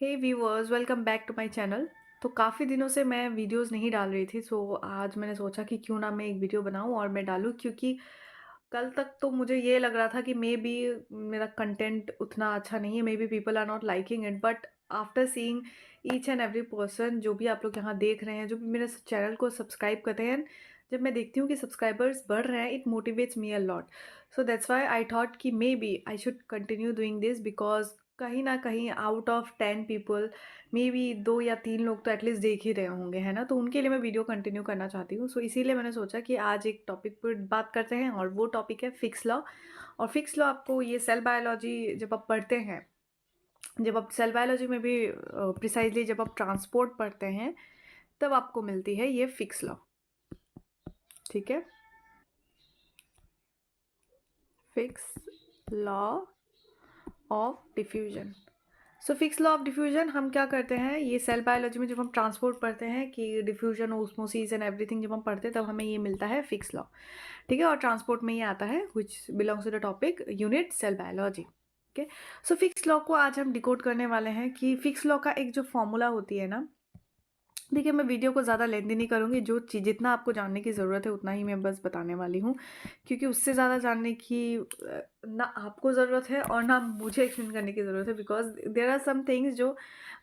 Hey viewers, welcome back to my channel. तो काफ़ी दिनों से मैं वीडियोस नहीं डाल रही थी, सो आज मैंने सोचा कि क्यों ना मैं एक वीडियो बनाऊं और मैं डालूं, क्योंकि कल तक तो मुझे ये लग रहा था कि मे बी मेरा कंटेंट उतना अच्छा नहीं है, maybe people are not liking it, but after seeing each and every person, जो भी आप लोग यहाँ देख रहे हैं, जो भी मेरे चैनल को सब्सक्राइब करते हैं, जब मैं देखती हूँ कि सब्सक्राइबर्स बढ़ रहे हैं, it motivates me a lot. So that's why I thought कि maybe I should continue doing this, because कहीं ना कहीं out of 10 people maybe 2 या 3 लोग तो एटलीस्ट देख ही रहे होंगे, है ना। तो उनके लिए मैं वीडियो कंटिन्यू करना चाहती हूँ। सो इसीलिए मैंने सोचा कि आज एक टॉपिक पर बात करते हैं, और वो टॉपिक है फिक्स लॉ। और फिक्स लॉ आपको ये सेल बायोलॉजी जब आप पढ़ते हैं, जब आप सेल बायोलॉजी में भी प्रिसाइजली जब आप ट्रांसपोर्ट पढ़ते हैं, तब आपको मिलती है ये फिक्स लॉ। ठीक है, Fick's law of diffusion. So Fick's law of diffusion हम क्या करते हैं, ये सेल बायोलॉजी में जब हम ट्रांसपोर्ट पढ़ते हैं कि डिफ्यूजन, ओस्मोसिस एंड एवरीथिंग जब हम पढ़ते हैं, तब हमें ये मिलता है फिक्स लॉ। ठीक है, और ट्रांसपोर्ट में ये आता है which belongs to the topic unit cell biology. Okay, so Fick's law को आज हम डिकोड करने वाले हैं कि फिक्स लॉ का एक जो फॉर्मूला होती है ना। देखिए, मैं वीडियो को ज़्यादा लेंथी नहीं करूँगी, जो चीज़ जितना आपको जानने की ज़रूरत है उतना ही मैं बस बताने वाली हूँ, क्योंकि उससे ज़्यादा जानने की ना आपको ज़रूरत है और ना मुझे एक्सप्लेन करने की ज़रूरत है, because there are some things जो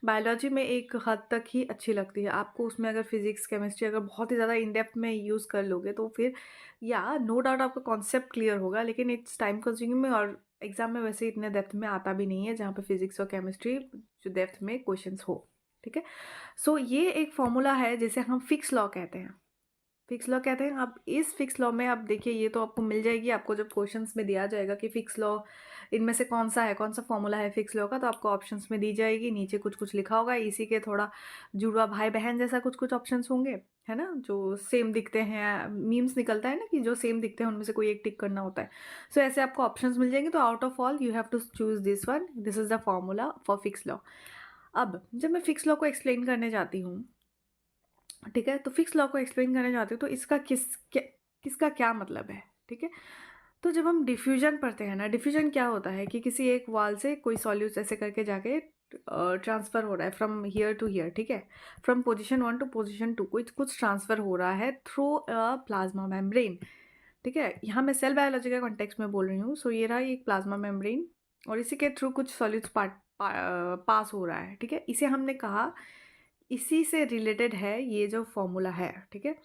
बायोलॉजी में एक हद तक ही अच्छी लगती है आपको। उसमें अगर फिजिक्स केमिस्ट्री अगर बहुत ही ज़्यादा इन डेप्थ में यूज़ कर लोगे, तो फिर या नो डाउट आपका कॉन्सेप्ट क्लियर होगा, लेकिन इट्स टाइम कंज्यूमिंग, और एग्जाम में वैसे इतने डेप्थ में आता भी नहीं है, जहाँ पे फिजिक्स और केमिस्ट्री जो डेप्थ में क्वेश्चंस हो। ठीक है, सो ये एक फॉर्मूला है जिसे हम फिक्स लॉ कहते हैं। फिक्स लॉ कहते हैं। अब इस फिक्स लॉ में आप देखिए, ये तो आपको मिल जाएगी, आपको जब क्वेश्चंस में दिया जाएगा कि फिक्स लॉ इनमें से कौन सा है, कौन सा फॉर्मूला है फिक्स लॉ का, तो आपको ऑप्शंस में दी जाएगी, नीचे कुछ कुछ लिखा होगा, इसी के थोड़ा जुड़वा भाई बहन जैसा कुछ कुछ ऑप्शंस होंगे, है ना, जो सेम दिखते हैं। मीम्स निकलता है ना कि जो सेम दिखते हैं उनमें से कोई एक टिक करना होता है। सो ऐसे आपको ऑप्शंस मिल जाएंगे, तो out of all you have to choose this one, this is the formula for Fick's law. अब जब मैं फिक्स लॉ को एक्सप्लेन करने जाती हूँ, ठीक है, तो फिक्स लॉ को एक्सप्लेन करने जाती हूँ, तो इसका किसका क्या मतलब है। ठीक है, तो जब हम डिफ्यूजन पढ़ते हैं ना, डिफ्यूजन क्या होता है कि किसी एक वाल से कोई सॉल्यूट ऐसे करके जाके ट्रांसफर हो रहा है फ्रॉम हियर टू हियर। ठीक है, फ्रॉम पोजीशन 1 टू पोजीशन 2 कुछ ट्रांसफर हो रहा है थ्रू अ प्लाज्मा मेम्ब्रेन। ठीक है, यहाँ मैं सेल बायोलॉजी का कॉन्टेक्स्ट में बोल रही हूँ। सो ये रहा एक प्लाज्मा मेम्ब्रेन, और इसी के थ्रू कुछ सॉल्यूट्स पास हो रहा है। ठीक है, इसे हमने कहा, इसी से रिलेटेड है ये जो फॉर्मूला है। ठीक है,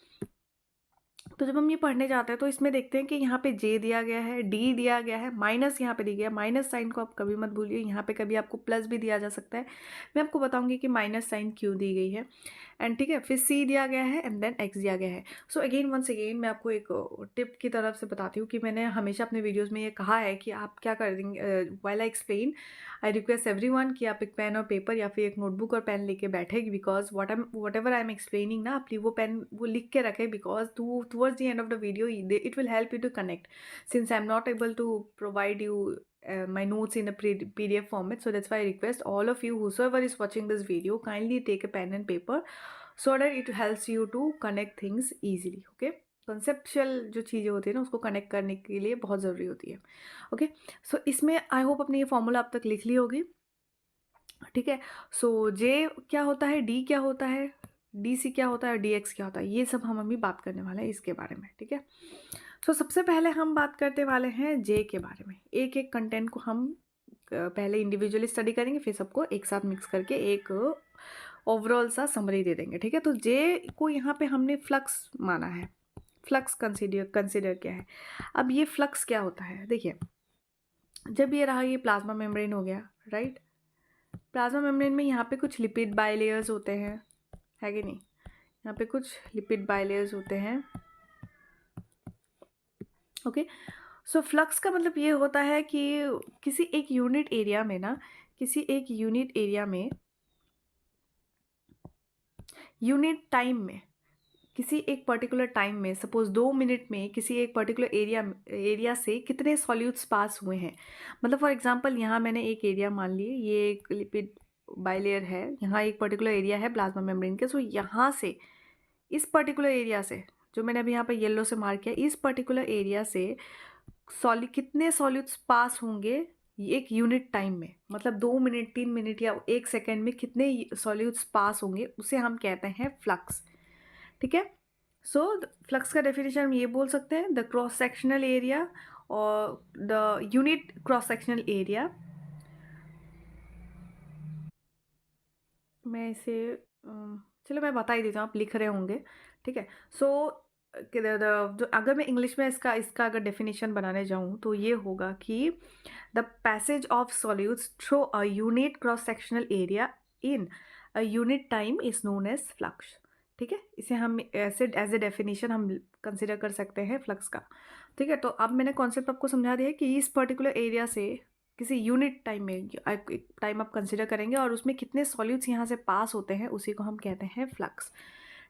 तो जब हम ये पढ़ने जाते हैं तो इसमें देखते हैं कि यहाँ पे जे दिया गया है, डी दिया गया है, माइनस यहाँ पे दी गया है। माइनस साइन को आप कभी मत भूलिए, यहाँ पे कभी आपको प्लस भी दिया जा सकता है। मैं आपको बताऊंगी कि माइनस साइन क्यों दी गई है। एंड ठीक है, फिर सी दिया गया है एंड देन एक्स दिया गया है। सो अगेन वंस अगेन मैं आपको एक टिप की तरफ से बताती हूँ कि मैंने हमेशा अपने वीडियोज़ में ये कहा है कि आप क्या कर देंगे, while I explain, I request everyone कि आप एक पेन और पेपर या फिर एक नोटबुक और पेन लेके बैठे, because what ever I am explaining ना, आप वो पेन वो लिख के रखें, because towards the end of the video it will help you to connect, since I am not able to provide you my notes in a PDF format. So that's why I request all of you, whosoever is watching this video, kindly take a pen and paper so that it helps you to connect things easily. Okay, conceptual जो चीज़ें होती है ना, उसको connect करने के लिए बहुत ज़रूरी होती है। ओके, सो इसमें आई होप अपनी ये फॉर्मूला अब तक लिख ली होगी। ठीक है, सो जे क्या होता है, डी क्या होता है, डी सी क्या होता है, डी एक्स क्या होता है, ये सब हम अभी बात करने वाले हैं इसके बारे में। ठीक है, तो सबसे पहले हम बात करते वाले हैं जे के बारे में। एक एक कंटेंट को हम पहले इंडिविजुअली स्टडी करेंगे, फिर सबको एक साथ मिक्स करके एक ओवरऑल सा समरी दे देंगे। ठीक है, तो जे को यहाँ पे हमने फ्लक्स माना है। फ्लक्स कंसिडर किया है। अब ये फ्लक्स क्या होता है, देखिए, जब ये रहा, ये प्लाज्मा मेम्ब्रेन हो गया, राइट। प्लाज्मा मेम्ब्रेन में यहाँ पे कुछ लिपिड बाइलेयर्स होते हैं, है कि नहीं, यहाँ पे कुछ लिपिड बाइलेयर्स होते हैं। ओके, सो फ्लक्स का मतलब ये होता है कि किसी एक यूनिट एरिया में ना, किसी एक यूनिट एरिया में, यूनिट टाइम में, किसी एक पर्टिकुलर टाइम में, सपोज 2 मिनट में किसी एक पर्टिकुलर एरिया से कितने सॉल्यूट्स पास हुए हैं। मतलब फॉर एग्जांपल, यहाँ मैंने एक एरिया मान लिए, ये एक लिपिड बाइलेयर है, यहाँ एक पर्टिकुलर एरिया है प्लाज्मा मेम्ब्रेन के। सो यहाँ से, इस पर्टिकुलर एरिया से, जो मैंने अभी यहाँ पे येलो से मार्क किया, इस पर्टिकुलर एरिया से कितने सॉल्यूट्स पास होंगे एक यूनिट टाइम में, मतलब 2 मिनट 3 मिनट या 1 सेकेंड में कितने सॉल्यूट्स पास होंगे उसे हम कहते हैं फ्लक्स। ठीक है। सो फ्लक्स का डेफिनेशन हम ये बोल सकते हैं, द क्रॉस सेक्शनल एरिया और the unit cross sectional area. मैं इसे चलो मैं बता ही देती हूँ, आप लिख रहे होंगे। ठीक है। सो जो अगर मैं इंग्लिश में इसका इसका अगर डेफिनेशन बनाने जाऊँ तो ये होगा कि the passage of solutes through a unit cross sectional area in a unit time is known as flux. ठीक है, इसे हम ऐसे एज ए डेफिनेशन हम कंसिडर कर सकते हैं फ्लक्स का। ठीक है, तो अब मैंने कॉन्सेप्ट आपको समझा दिया कि इस पर्टिकुलर एरिया से किसी यूनिट टाइम में एक टाइम आप कंसिडर करेंगे और उसमें कितने सॉल्यूट्स यहाँ से पास होते हैं उसी को हम कहते हैं फ्लक्स।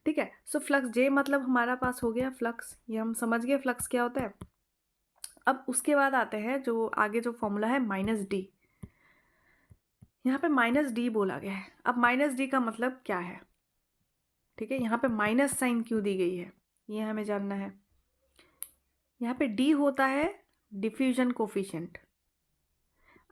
ठीक है। सो फ्लक्स जे मतलब हमारा पास हो गया फ्लक्स, ये हम समझ गए फ्लक्स क्या होता है। अब उसके बाद आते हैं जो आगे जो फॉर्मूला है -d। यहाँ पे -d बोला गया है। अब -d का मतलब क्या है? ठीक है, यहाँ पे माइनस साइन क्यों दी गई है ये हमें जानना है। यहाँ पे d होता है डिफ्यूजन कोफिशिएंट।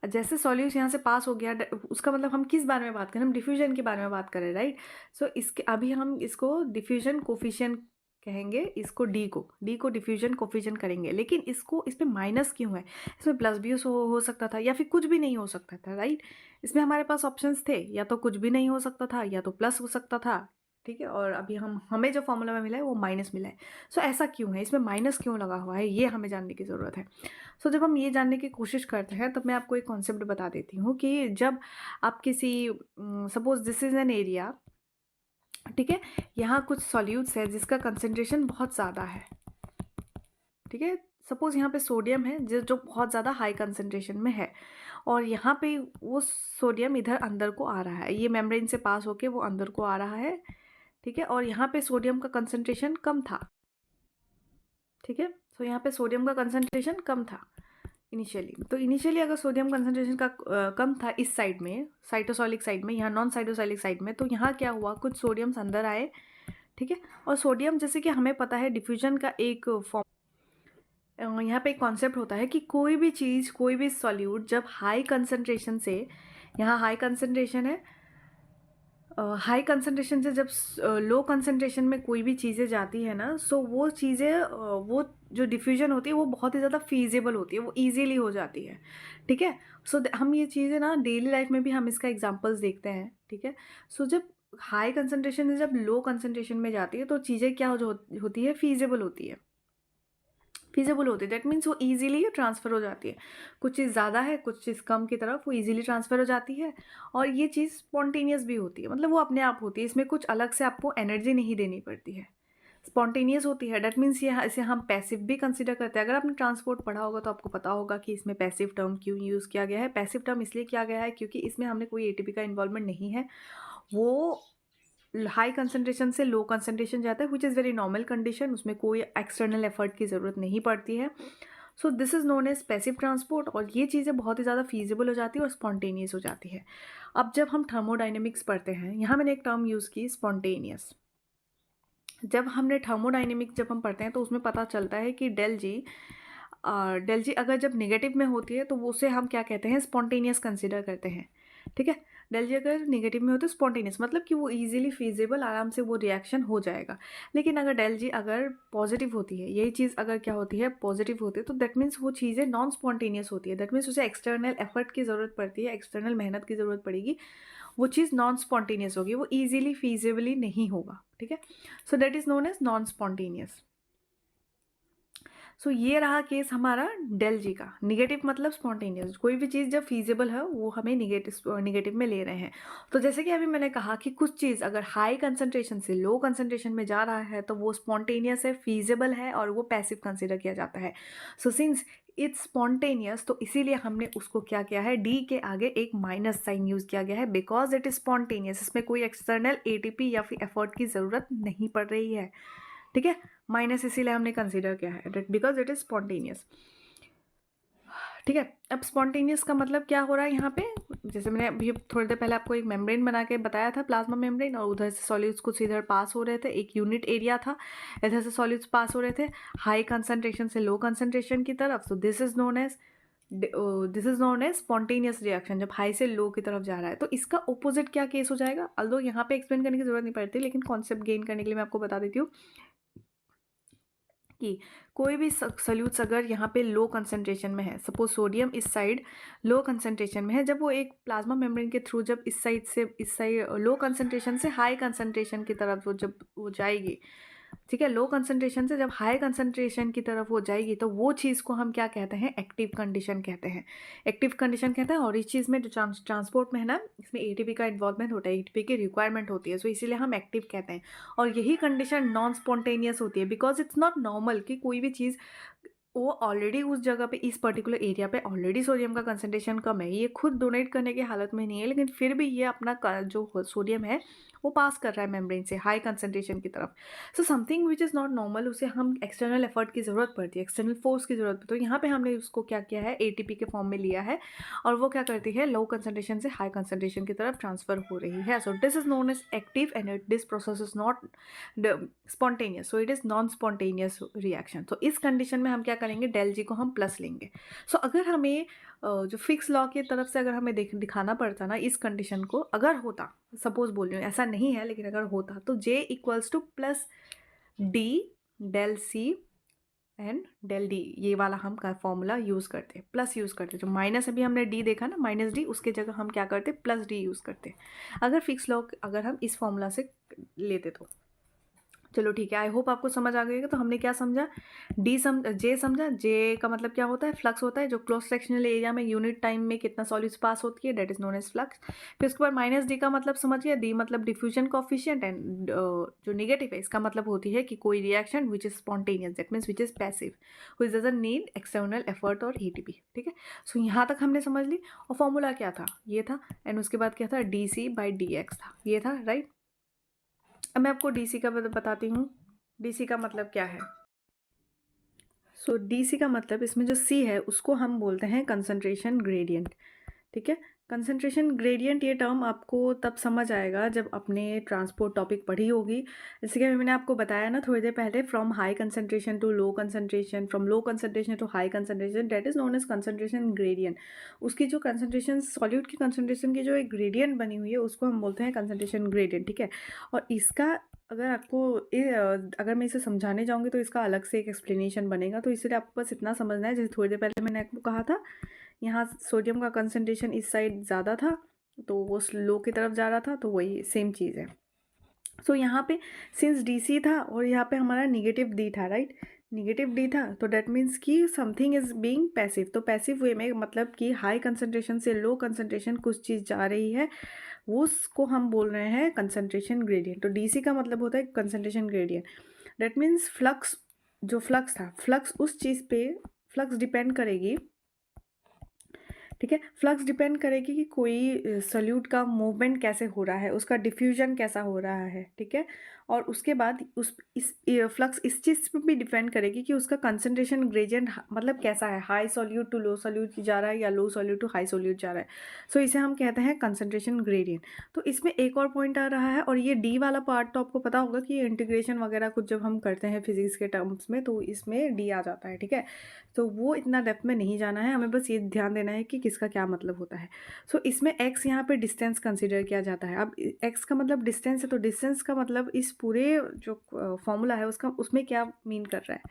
जैसे सॉल्यूशन यहाँ से पास हो गया, उसका मतलब हम किस बारे में बात करें, हम डिफ्यूजन के बारे में बात करें, राइट। सो इसके अभी हम इसको डिफ्यूजन कोफिशिएंट कहेंगे, इसको डी को डिफ्यूजन कोफिशिएंट करेंगे। लेकिन इसको इस पर माइनस क्यों है? इसमें प्लस भी हो सकता था या फिर कुछ भी नहीं हो सकता था, राइट। इसमें हमारे पास ऑप्शंस थे, या तो कुछ भी नहीं हो सकता था या तो प्लस हो सकता था। ठीक है, और अभी हमें जो फॉर्मूला में मिला है वो माइनस मिला है। सो ऐसा क्यों है, इसमें माइनस क्यों लगा हुआ है, ये हमें जानने की ज़रूरत है। सो जब हम ये जानने की कोशिश करते हैं तब मैं आपको एक कॉन्सेप्ट बता देती हूँ कि जब आप किसी suppose this is an area, ठीक है, यहाँ कुछ सॉल्यूट्स है जिसका कंसंट्रेशन बहुत ज़्यादा है। ठीक है, सपोज यहाँ पे सोडियम है जो बहुत ज़्यादा हाई कंसंट्रेशन में है, और यहाँ पे वो सोडियम इधर अंदर को आ रहा है, ये मेम्ब्रेन से पास होके वो अंदर को आ रहा है। ठीक है, और यहाँ पे सोडियम का कंसंट्रेशन कम था। ठीक है, सो यहाँ पे सोडियम का कंसंट्रेशन कम था इनिशियली। तो इनिशियली अगर सोडियम कंसंट्रेशन का कम था इस साइड में, साइटोसॉलिक साइड में, यहाँ नॉन साइटोसॉलिक साइड में, तो यहाँ क्या हुआ, कुछ सोडियम्स अंदर आए। ठीक है, और सोडियम जैसे कि हमें पता है डिफ्यूजन का एक फॉर्म, यहाँ पे एक कॉन्सेप्ट होता है कि कोई भी चीज़, कोई भी सॉल्यूट जब हाई कंसंट्रेशन से, यहाँ हाई कंसंट्रेशन है, हाई कंसंट्रेशन से जब लो कंसंट्रेशन में कोई भी चीज़ें जाती है ना, सो वो चीज़ें वो जो डिफ्यूजन होती है वो बहुत ही ज़्यादा फीजेबल होती है, वो इजीली हो जाती है। ठीक है, सो हम ये चीज़ें ना डेली लाइफ में भी हम इसका एग्जांपल्स देखते हैं। ठीक है, सो जब हाई कंसंट्रेशन से जब लो कंसंट्रेशन में जाती है तो चीज़ें क्या होती है, फीजेबल होती है। फीजेबल होती है दैट मीन्स वो ईजिली ट्रांसफ़र हो जाती है। कुछ चीज़ ज़्यादा है, कुछ चीज़ कम की तरफ वो ईजिली ट्रांसफ़र हो जाती है, और ये चीज़ स्पॉन्टेनियस भी होती है, मतलब वो अपने आप होती है, इसमें कुछ अलग से आपको एनर्जी नहीं देनी पड़ती है, स्पॉन्टेनियस होती है। दैट मीन्स ये इसे हम पैसिव भी कंसिडर करते हैं। अगर आपने ट्रांसपोर्ट पढ़ा होगा तो आपको पता होगा कि इसमें पैसिव टर्म क्यों यूज़ किया गया है। पैसिव टर्म इसलिए किया गया है क्योंकि इसमें हमने कोई एटीपी का इन्वॉल्वमेंट नहीं है, वो हाई कंसंट्रेशन से लो कंसंट्रेशन जाता है, which is very normal condition, उसमें कोई एक्सटर्नल एफर्ट की ज़रूरत नहीं पड़ती है। So this is known as passive transport, और ये चीज़ें बहुत ही ज़्यादा फीजिबल हो जाती है और स्पॉन्टेनियस हो जाती है। अब जब हम थर्मोडाइनमिक्स पढ़ते हैं, यहाँ मैंने एक टर्म यूज़ की स्पॉन्टेनियस। जब हमने थर्मोडाइनमिक्स जब हम पढ़ते हैं तो उसमें पता चलता है कि डेल जी अगर जब नेगेटिव में होती है तो उसे हम क्या कहते हैं, स्पॉन्टेनियस कंसिडर करते हैं। ठीक है, डेल जी अगर नेगेटिव में हो तो स्पॉन्टेनियस मतलब कि वो इजीली फीजिबल, आराम से वो रिएक्शन हो जाएगा। लेकिन अगर डेल जी अगर पॉजिटिव होती है, यही चीज़ अगर क्या होती है, पॉजिटिव होती है, तो दैट मीन्स वो चीज़ें नॉन स्पॉन्टेनियस होती है। दैट मीन्स उसे एक्सटर्नल एफर्ट की ज़रूरत पड़ती है, एक्सटर्नल मेहनत की ज़रूरत पड़ेगी, वो चीज़ नॉन स्पॉन्टेनियस होगी, वो ईजिली फीजिबली नहीं होगा। ठीक है, so that is known as non spontaneous. So ये रहा केस हमारा डेल जी का। निगेटिव मतलब स्पॉन्टेनियस, कोई भी चीज़ जब फीजिबल है वो हमें निगेटिव में ले रहे हैं। तो जैसे कि अभी मैंने कहा कि कुछ चीज़ अगर हाई कंसंट्रेशन से लो कंसंट्रेशन में जा रहा है तो वो स्पॉन्टेनियस है, फीजिबल है, और वो पैसिव कंसिडर किया जाता है। सो सिंस इट्स स्पॉन्टेनियस, तो इसीलिए हमने उसको क्या किया है, डी के आगे एक माइनस साइन यूज़ किया गया है, बिकॉज इट इज़ स्पॉन्टेनियस, इसमें कोई एक्सटर्नल एटीपी या फिर एफर्ट की ज़रूरत नहीं पड़ रही है। ठीक है, माइनस इसीलिए हमने कंसीडर किया है बिकॉज इट इज़ स्पॉन्टेनियस। ठीक है, अब स्पॉन्टेनियस का मतलब क्या हो रहा है यहाँ पे, जैसे मैंने अभी थोड़ी देर पहले आपको एक मेम्ब्रेन बना के बताया था, प्लाज्मा मेम्ब्रेन, और उधर से सॉल्यूट्स कुछ इधर पास हो रहे थे, एक यूनिट एरिया था, इधर से सॉल्यूट्स पास हो रहे थे हाई कंसंट्रेशन से लो कंसंट्रेशन की तरफ। So this is known as this is known as spontaneous reaction, जब हाई से लो की तरफ जा रहा है। तो इसका ऑपोजिट क्या केस हो जाएगा, अल्दो यहाँ पे एक्सप्लेन करने की जरूरत नहीं पड़ती, लेकिन कॉन्सेप्ट गेन करने के लिए मैं आपको बता देती हूँ कि कोई भी सल्यूट्स अगर यहाँ पे लो कंसंट्रेशन में है, सपोज सोडियम इस साइड लो कंसंट्रेशन में है, जब वो एक प्लाज्मा मेम्ब्रेन के थ्रू जब इस साइड से इस साइड लो कंसंट्रेशन से हाई कंसंट्रेशन की तरफ वो जब वो जाएगी, ठीक है, लो कंसंट्रेशन से जब हाई कंसंट्रेशन की तरफ वो जाएगी, तो वो चीज़ को हम क्या कहते हैं, एक्टिव कंडीशन कहते हैं। एक्टिव कंडीशन कहते हैं। और इस चीज़ में जो ट्रांसपोर्ट में है ना, इसमें एटीपी का इन्वॉल्वमेंट होता है, एटीपी की रिक्वायरमेंट होती है, सो इसीलिए हम एक्टिव कहते हैं। और यही कंडीशन नॉन स्पॉन्टेनियस होती है, बिकॉज इट्स नॉट नॉर्मल कि कोई भी चीज़ वो ऑलरेडी उस जगह पे इस पर्टिकुलर एरिया पे ऑलरेडी सोडियम का कंसंट्रेशन कम है, ये खुद डोनेट करने की हालत में नहीं है, लेकिन फिर भी ये अपना जो सोडियम है वो पास कर रहा है मेम्ब्रेन से हाई कंसंट्रेशन की तरफ। So something which is not normal, उसे हम एक्सटर्नल एफर्ट की ज़रूरत पड़ती है, एक्सटर्नल फोर्स की ज़रूरत पड़ती है। तो यहाँ पे हमने उसको क्या किया है, एटीपी के फॉर्म में लिया है, और वो क्या करती है, लो कंसंट्रेशन से हाई कंसंट्रेशन की तरफ ट्रांसफर हो रही है। So this is known as active and this process is not spontaneous, so it is non spontaneous reaction. तो इस कंडीशन में हम क्या करेंगे, डेल जी को हम प्लस लेंगे। सो अगर हमें जो फिक्स लॉ की तरफ से अगर हमें दिखाना पड़ता ना इस कंडीशन को, अगर होता, सपोज बोल रही हूँ ऐसा नहीं है, लेकिन अगर होता, तो J equals to plus D del C and del D, ये वाला हम का फॉर्मूला यूज़ करते, प्लस यूज़ करते। जो माइनस अभी हमने डी देखा ना, माइनस डी, उसके जगह हम क्या करते, प्लस डी यूज़ करते, अगर फिक्स लॉ अगर हम इस फॉर्मूला से लेते तो। चलो ठीक है, आई होप आपको समझ आ गई। तो हमने क्या समझा, जे समझा, जे का मतलब क्या होता है, फ्लक्स होता है, जो क्लोज सेक्शनल एरिया में यूनिट टाइम में कितना सॉल्यूट्स पास होती है, that is known as flux. फिर उसके बाद माइनस डी का मतलब समझ गया, डी मतलब डिफ्यूजन कोफिशिएंट, एंड जो नेगेटिव है इसका मतलब होती है कि कोई reaction which is spontaneous, that means which is passive, which doesn't need external effort और एटीपी। ठीक है, सो यहाँ तक हमने समझ ली। और फॉर्मूला क्या था, ये था, एंड उसके बाद क्या था, D C by D X था, ये था, राइट। अब मैं आपको डीसी का बताती हूँ, डीसी का मतलब क्या है। सो डीसी का मतलब, इसमें जो सी है उसको हम बोलते हैं कंसंट्रेशन ग्रेडियंट। ठीक है, कंसंट्रेशन ग्रेडियंट ये टर्म आपको तब समझ आएगा जब अपने ट्रांसपोर्ट टॉपिक पढ़ी होगी। जैसे कि मैंने आपको बताया ना थोड़ी देर पहले, from high concentration to low concentration, from low concentration to high concentration, that is known as concentration gradient. उसकी जो कंसंट्रेशन, सॉल्यूट की कंसंट्रेशन की जो एक ग्रेडियंट बनी हुई है, उसको हम बोलते हैं कंसंट्रेशन ग्रेडियंट। ठीक है, और इसका अगर आपको अगर मैं इसे समझाने जाऊँगी तो इसका अलग से एक एक्सप्लेनेशन बनेगा, तो इसलिए आपको बस इतना समझना है, जैसे थोड़ी देर पहले मैंने आपको कहा था, यहाँ सोडियम का कंसंट्रेशन इस साइड ज़्यादा था, तो वो लो की तरफ जा रहा था, तो वही सेम चीज़ है। सो यहाँ पे सिंस डीसी था और यहाँ पे हमारा निगेटिव डी था, राइट, निगेटिव डी था, तो डेट मीन्स कि समथिंग इज बीइंग पैसिव। तो पैसिव वे में मतलब कि हाई कंसंट्रेशन से लो कंसंट्रेशन कुछ चीज़ जा रही है, उसको हम बोल रहे हैं कंसंट्रेशन ग्रेडियंट। तो डीसी का मतलब होता है concentration gradient. That means flux, जो फ्लक्स था, फ्लक्स उस चीज़ पे, फ्लक्स डिपेंड करेगी, ठीक है, फ्लक्स डिपेंड करेगी कि कोई सल्यूट का मूवमेंट कैसे हो रहा है, उसका डिफ्यूजन कैसा हो रहा है। ठीक है, और उसके बाद उस इस फ्लक्स इस चीज़ पे भी डिपेंड करेगी कि उसका कंसंट्रेशन ग्रेडियंट मतलब कैसा है, high solute to low solute जा रहा है या low solute to high solute जा रहा है। सो इसे हम कहते हैं कंसंट्रेशन ग्रेडियंट। तो इसमें एक और पॉइंट आ रहा है, और ये डी वाला पार्ट तो आपको पता होगा कि इंटीग्रेशन वगैरह कुछ जब हम करते हैं फिजिक्स के टर्म्स में, तो इसमें डी आ जाता है। ठीक है, तो वो इतना डेप्थ में नहीं जाना है, हमें बस ये ध्यान देना है कि किसका क्या मतलब होता है। सो इसमें x यहाँ पे डिस्टेंस कंसीडर किया जाता है। अब x का मतलब डिस्टेंस है, तो डिस्टेंस का मतलब इस पूरे जो फॉर्मूला है उसका, उसमें क्या मीन कर रहा है।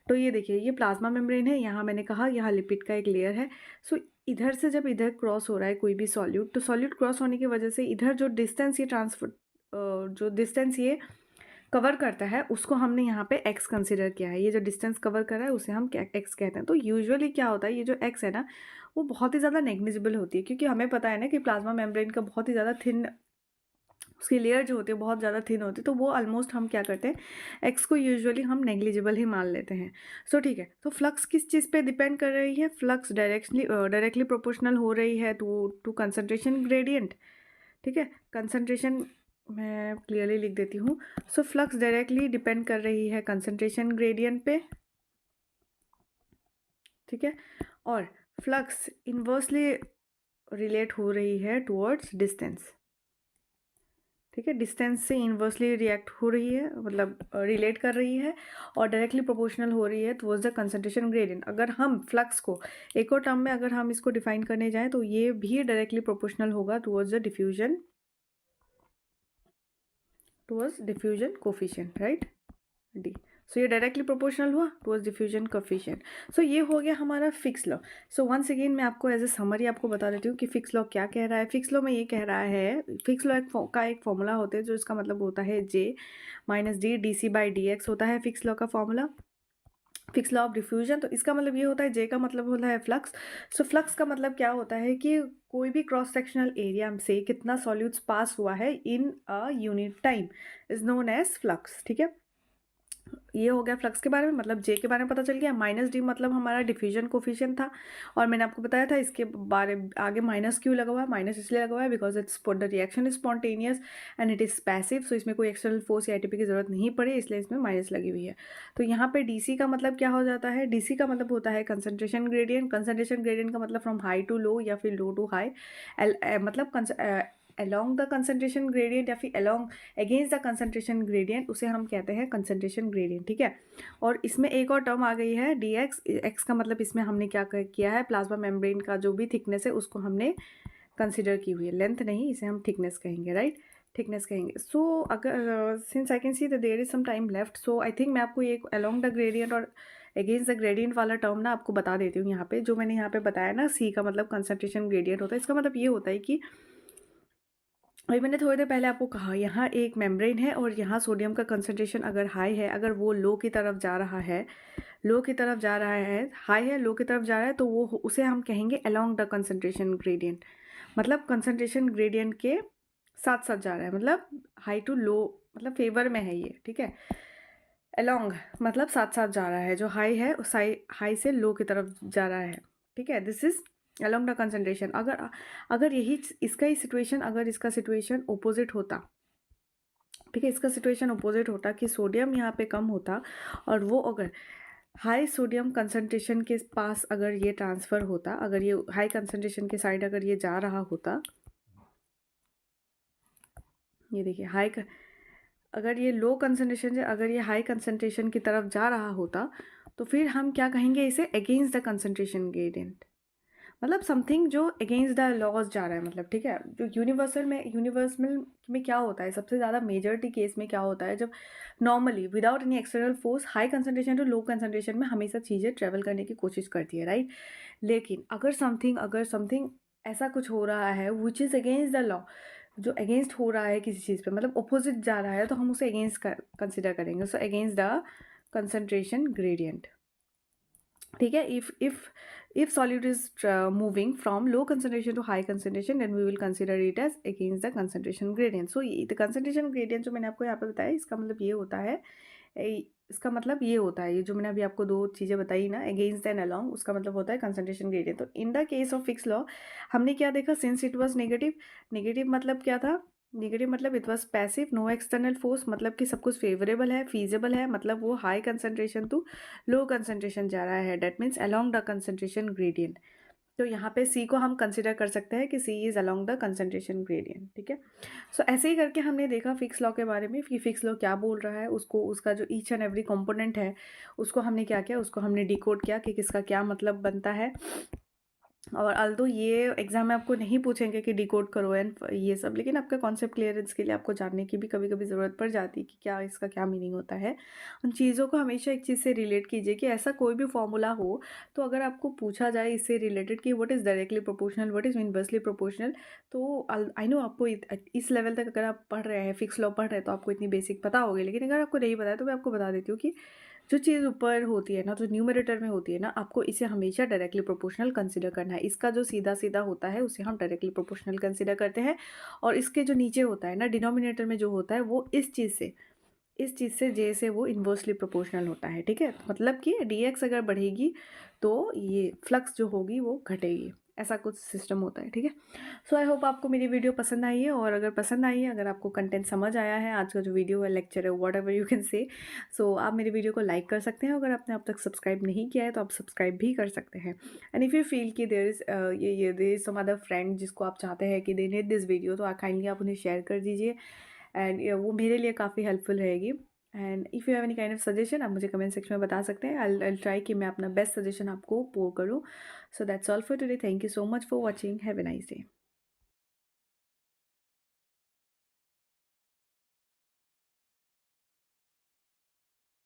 तो ये देखिए, ये प्लाज्मा मेम्ब्रेन है, यहाँ मैंने कहा यहाँ लिपिड का एक लेयर है। सो इधर से जब इधर क्रॉस हो रहा है कोई भी सॉल्यूट, तो सॉल्यूट क्रॉस होने की वजह से इधर जो डिस्टेंस ये जो डिस्टेंस ये कवर करता है, उसको हमने यहाँ पे x कंसिडर किया है। ये जो डिस्टेंस कवर कर रहा है उसे हम क्या x कहते हैं। तो यूजुअली क्या होता है, ये जो x है ना, वो बहुत ही ज़्यादा नेग्लिजिबल होती है, क्योंकि हमें पता है ना कि प्लाज्मा मेम्ब्रेन का बहुत ही ज़्यादा थिन, उसकी लेयर जो होती है बहुत ज़्यादा थिन होती है, तो वो ऑलमोस्ट हम क्या करते हैं, x को यूजुअली हम नेग्लिजिबल ही मान लेते हैं। सो ठीक है, तो फ्लक्स किस चीज़ पे डिपेंड कर रही है, फ्लक्स डायरेक्टली प्रोपोर्शनल हो रही है टू कंसंट्रेशन ग्रेडियंट। ठीक है, कंसंट्रेशन मैं क्लियरली लिख देती हूँ। सो फ्लक्स डायरेक्टली डिपेंड कर रही है कंसंट्रेशन ग्रेडियंट पे। ठीक है, और फ्लक्स इन्वर्सली रिलेट हो रही है टुवर्ड्स डिस्टेंस। ठीक है, डिस्टेंस से इन्वर्सली रिएक्ट हो रही है, मतलब रिलेट कर रही है, और डायरेक्टली प्रोपोर्शनल हो रही है टुवर्ड्स द कंसंट्रेशन ग्रेडियंट। अगर हम फ्लक्स को एक और टर्म में अगर हम इसको डिफाइन करने जाएं तो ये भी डायरेक्टली प्रोपोर्शनल होगा towards the diffusion coefficient, right, D. So ये डायरेक्टली प्रोपोर्शनल हुआ टुवर्ड्स डिफ्यूजन कोफिशिएंट। सो ये हो गया हमारा Fick's law. So once again मैं आपको एज ए समरी आपको बता देती हूँ कि फिक्स लॉ क्या कह रहा है। फिक्स लॉ में ये कह रहा है, फिक्स लॉ का एक फॉर्मूला होता है जो इसका मतलब होता है J minus D D C by D X होता है फिक्स लॉ का formula, Fick's law of diffusion. तो इसका मतलब ये होता है, जे का मतलब होता है फ्लक्स। सो फ्लक्स का मतलब क्या होता है कि कोई भी क्रॉस सेक्शनल एरिया से कितना सॉल्यूट्स पास हुआ है in a unit time is known as flux. ठीक है, ये हो गया फ्लक्स के बारे में, मतलब जे के बारे में पता चल गया। माइनस डी मतलब हमारा डिफ्यूजन कोफिशिएंट था, और मैंने आपको बताया था इसके बारे आगे माइनस क्यों लगा हुआ है। माइनस इसलिए लगा हुआ है because it's the reaction is spontaneous and it is passive, so इसमें कोई एक्सटर्नल फोर्स या एटीपी की जरूरत नहीं पड़ी, इसलिए इसमें माइनस लगी हुई है। तो यहाँ पे डीसी का मतलब क्या हो जाता है, डीसी का मतलब होता है कंसंट्रेशन ग्रेडियंट। कंसंट्रेशन ग्रेडियंट का मतलब फ्रॉम हाई टू लो या फिर लो टू हाई, मतलब along द कंसंट्रेशन ग्रेडियंट या फिर along against the concentration gradient, उसे हम कहते हैं कंसंट्रेशन ग्रेडियंट। ठीक है, और इसमें एक और टर्म आ गई है डी एक्स। एक्स का मतलब इसमें हमने क्या किया है, प्लाज्मा मेम्ब्रेन का जो भी थिकनेस है उसको हमने कंसिडर की हुई है, लेंथ नहीं, इसे हम थिकनेस कहेंगे, राइट, थिकनेस कहेंगे। सो अगर since I can see that there is some time left, so I think मैं आपको ये अलॉन्ग द ग्रेडियंट और अगेंस्ट द ग्रेडियंट वाला टर्म ना आपको बता देती हूँ यहाँ पे। जो मैंने यहाँ पे बताया ना, सी का मतलब कंसंट्रेशन ग्रेडियंट होता है, इसका मतलब ये होता है कि अभी मैंने थोड़ी देर पहले आपको कहा, यहाँ एक मेम्ब्रेन है और यहाँ सोडियम का कंसंट्रेशन अगर हाई है, अगर वो लो की तरफ जा रहा है, लो की तरफ जा रहा है, हाई है लो की तरफ जा रहा है, तो वो उसे हम कहेंगे अलोंग द कंसंट्रेशन ग्रेडियंट। मतलब कंसंट्रेशन ग्रेडियंट के साथ साथ जा रहा है, मतलब हाई टू लो, मतलब फेवर में है ये। ठीक है, अलोंग मतलब साथ साथ जा रहा है, जो हाई है उस हाई से लो की तरफ जा रहा है। ठीक है, this is along the concentration. अगर अगर यही इसका ही सिचुएशन, अगर इसका सिचुएशन ओपोजिट होता, ठीक है, इसका सिचुएशन ओपोजिट होता कि सोडियम यहाँ पे कम होता और वो अगर हाई सोडियम कंसंट्रेशन के पास अगर ये ट्रांसफ़र होता, अगर ये हाई कंसंट्रेशन के साइड अगर ये जा रहा होता, ये देखिए अगर ये लो कंसंट्रेशन से अगर ये हाई कंसंट्रेशन की तरफ जा रहा होता, तो फिर हम क्या कहेंगे इसे, अगेंस्ट द कंसंट्रेशन ग्रेडियंट। मतलब समथिंग जो अगेंस्ट द लॉज जा रहा है, मतलब ठीक है। जो यूनिवर्सल में क्या होता है, सबसे ज़्यादा मेजॉरिटी केस में क्या होता है, जब normally without any external force high concentration to low concentration में हमेशा चीज़ें ट्रेवल करने की कोशिश करती है, राइट। लेकिन अगर समथिंग ऐसा कुछ हो रहा है which is against the law, जो अगेंस्ट हो रहा है किसी चीज़ पे, मतलब अपोजिट जा रहा है, तो हम उसे अगेंस्ट कंसिडर करेंगे। So against the concentration gradient. ठीक है, if solute is moving from low concentration to high concentration, then we will consider it as against the concentration gradient. So the concentration gradient जो मैंने आपको यहाँ पे बताया, इसका मतलब ये होता है, इसका मतलब ये होता है, ये जो मैंने अभी आपको दो चीज़ें बताई ना, अगेंस्ट एंड अलॉन्ग, उसका मतलब होता है कंसंट्रेशन ग्रेडियंट। तो in the case of Fick's law हमने क्या देखा, since it was negative, negative मतलब क्या था, नेगेटिव मतलब it was passive, no external force, मतलब कि सब कुछ फेवरेबल है, फीजेबल है, मतलब वो high concentration to low concentration जा रहा है, that means along the concentration gradient. तो यहाँ पे सी को हम कंसिडर कर सकते हैं कि C is along the concentration gradient. ठीक है, सो ऐसे ही करके हमने देखा फिक्स लॉ के बारे में कि फिक्स लॉ क्या बोल रहा है, उसको उसका जो ईच एंड एवरी कंपोनेंट है उसको हमने क्या किया, उसको हमने डिकोड किया कि किसका क्या मतलब बनता है। और अल्दो ये एग्ज़ाम में आपको नहीं पूछेंगे कि डिकोड करो एंड ये सब, लेकिन आपका कॉन्सेप्ट क्लियरेंस के लिए आपको जानने की भी कभी कभी ज़रूरत पड़ जाती है कि क्या इसका क्या मीनिंग होता है। उन चीज़ों को हमेशा एक चीज़ से रिलेट कीजिए कि ऐसा कोई भी फॉर्मूला हो तो अगर आपको पूछा जाए इससे रिलेटेड कि what is directly proportional, what is inversely proportional, तो आई नो आपको इस लेवल तक अगर आप पढ़ रहे हैं, फिक्स लॉ पढ़ रहे हैं, तो आपको इतनी बेसिक पता होगी। लेकिन अगर आपको नहीं पता है तो मैं आपको बता देती हूँ कि जो चीज़ ऊपर होती है ना, जो न्यूमरेटर में होती है ना, आपको इसे हमेशा डायरेक्टली प्रोपोर्शनल कंसिडर करना है। इसका जो सीधा सीधा होता है उसे हम डायरेक्टली प्रोपोर्शनल कंसिडर करते हैं, और इसके जो नीचे होता है ना, डिनोमिनेटर में जो होता है, वो इस चीज़ से जे से वो इन्वर्सली प्रोपोर्शनल होता है। ठीक है, मतलब कि डी एक्स अगर बढ़ेगी तो ये फ्लक्स जो होगी वो घटेगी, ऐसा कुछ सिस्टम होता है। ठीक है, सो आई होप आपको मेरी वीडियो पसंद आई है, और अगर पसंद आई है, अगर आपको कंटेंट समझ आया है, आज का जो वीडियो है, लेक्चर है, what ever you can say, सो आप मेरी वीडियो को लाइक कर सकते हैं। अगर आपने अब तक सब्सक्राइब नहीं किया है तो आप सब्सक्राइब भी कर सकते हैं। एंड इफ़ यू फील कि there is some other friend जिसको आप चाहते हैं कि दे नीड दिस वीडियो, तो काइंडली आप उन्हें शेयर कर दीजिए। एंड वो मेरे लिए काफ़ी हेल्पफुल रहेगी। And if you have any kind of suggestion आप मुझे कमेंट सेक्शन में बता सकते हैं। आई ट्राई कि मैं अपना बेस्ट सजेशन आपको पो करूँ। So that's all for today. Thank you so much for watching. Have a nice day.